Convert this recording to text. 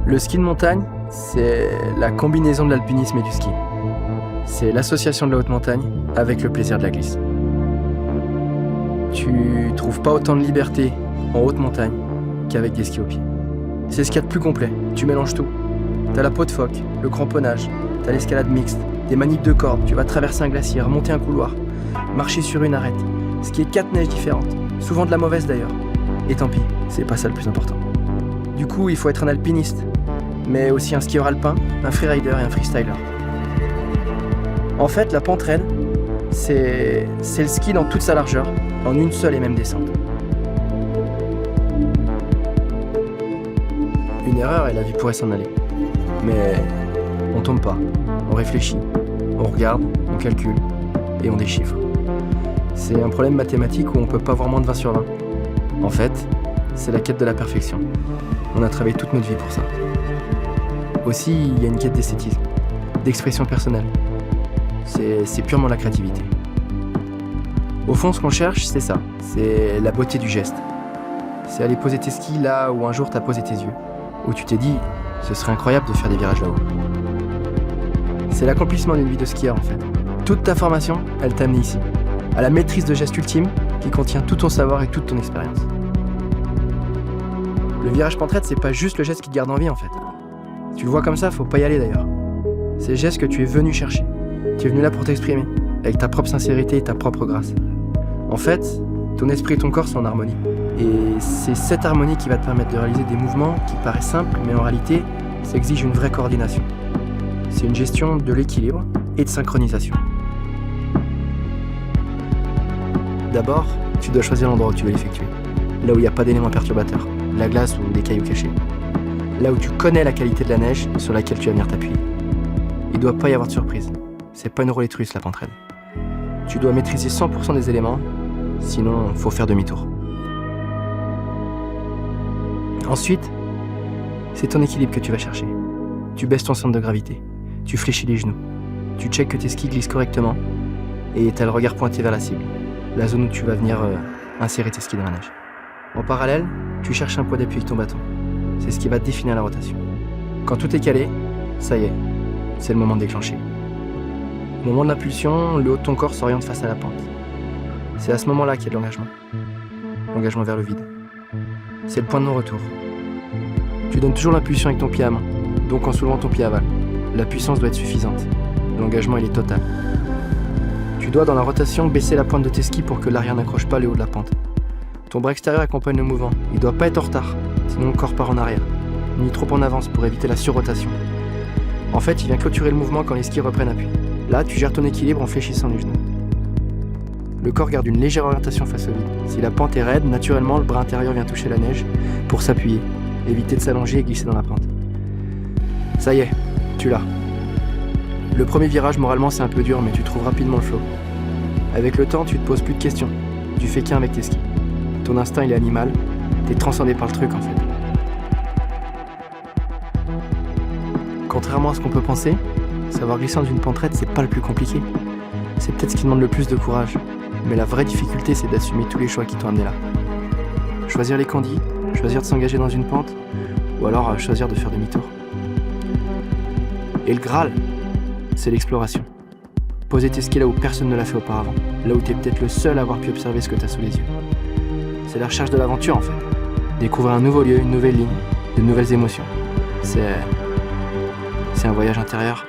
Le ski de montagne, c'est la combinaison de l'alpinisme et du ski. C'est l'association de la haute montagne avec le plaisir de la glisse. Tu trouves pas autant de liberté en haute montagne qu'avec des skis au pied. C'est ce qu'il y a de plus complet, tu mélanges tout. T'as la peau de phoque, le cramponnage, t'as l'escalade mixte, des manips de corde, tu vas traverser un glacier, remonter un couloir, marcher sur une arête, skier 4 neiges différentes, souvent de la mauvaise d'ailleurs. Et tant pis, c'est pas ça le plus important. Du coup, il faut être un alpiniste, mais aussi un skieur alpin, un freerider et un freestyler. En fait, la pente raide, c'est le ski dans toute sa largeur, en une seule et même descente. Une erreur et la vie pourrait s'en aller. Mais on tombe pas, on réfléchit, on regarde, on calcule et on déchiffre. C'est un problème mathématique où on peut pas avoir moins de 20 sur 20. En fait, c'est la quête de la perfection. On a travaillé toute notre vie pour ça. Aussi, il y a une quête d'esthétisme, d'expression personnelle. C'est purement la créativité. Au fond, ce qu'on cherche, c'est ça. C'est la beauté du geste. C'est aller poser tes skis là où un jour t'as posé tes yeux. Où tu t'es dit, ce serait incroyable de faire des virages là-haut. C'est l'accomplissement d'une vie de skieur en fait. Toute ta formation, elle t'a amené ici. À la maîtrise de geste ultime qui contient tout ton savoir et toute ton expérience. Le virage pente raide, c'est pas juste le geste qui te garde en vie en fait. Tu le vois comme ça, faut pas y aller d'ailleurs. C'est le geste que tu es venu chercher. Tu es venu là pour t'exprimer, avec ta propre sincérité et ta propre grâce. En fait, ton esprit et ton corps sont en harmonie. Et c'est cette harmonie qui va te permettre de réaliser des mouvements qui paraissent simples, mais en réalité, ça exige une vraie coordination. C'est une gestion de l'équilibre et de synchronisation. D'abord, tu dois choisir l'endroit où tu veux l'effectuer. Là où il n'y a pas d'éléments perturbateurs, la glace ou des cailloux cachés. Là où tu connais la qualité de la neige sur laquelle tu vas venir t'appuyer. Il ne doit pas y avoir de surprise. C'est pas une roulette russe la pente raide. Tu dois maîtriser 100% des éléments, sinon il faut faire demi-tour. Ensuite, c'est ton équilibre que tu vas chercher. Tu baisses ton centre de gravité, tu fléchis les genoux, tu checkes que tes skis glissent correctement et tu as le regard pointé vers la cible, la zone où tu vas venir insérer tes skis dans la neige. En parallèle, tu cherches un point d'appui avec ton bâton. C'est ce qui va définir la rotation. Quand tout est calé, ça y est, c'est le moment de déclencher. Au moment de l'impulsion, le haut de ton corps s'oriente face à la pente. C'est à ce moment-là qu'il y a de l'engagement. L'engagement vers le vide. C'est le point de non-retour. Tu donnes toujours l'impulsion avec ton pied à main, donc en soulevant ton pied aval. La puissance doit être suffisante. L'engagement, il est total. Tu dois, dans la rotation, baisser la pointe de tes skis pour que l'arrière n'accroche pas le haut de la pente. Ton bras extérieur accompagne le mouvement. Il ne doit pas être en retard, sinon le corps part en arrière, ni trop en avance pour éviter la surrotation. En fait, il vient clôturer le mouvement quand les skis reprennent appui. Là, tu gères ton équilibre en fléchissant les genoux. Le corps garde une légère orientation face au vide. Si la pente est raide, naturellement, le bras intérieur vient toucher la neige pour s'appuyer, éviter de s'allonger et glisser dans la pente. Ça y est, tu l'as. Le premier virage, moralement, c'est un peu dur, mais tu trouves rapidement le flow. Avec le temps, tu te poses plus de questions. Tu fais qu'un avec tes skis. Ton instinct, il est animal. T'es transcendé par le truc, en fait. Contrairement à ce qu'on peut penser, savoir glisser dans une pente raide, c'est pas le plus compliqué. C'est peut-être ce qui demande le plus de courage. Mais la vraie difficulté, c'est d'assumer tous les choix qui t'ont amené là. Choisir les condis, choisir de s'engager dans une pente, ou alors choisir de faire demi-tour. Et le Graal, c'est l'exploration. Poser tes skis là où personne ne l'a fait auparavant, là où t'es peut-être le seul à avoir pu observer ce que t'as sous les yeux. C'est la recherche de l'aventure en fait. Découvrir un nouveau lieu, une nouvelle ligne, de nouvelles émotions. C'est un voyage intérieur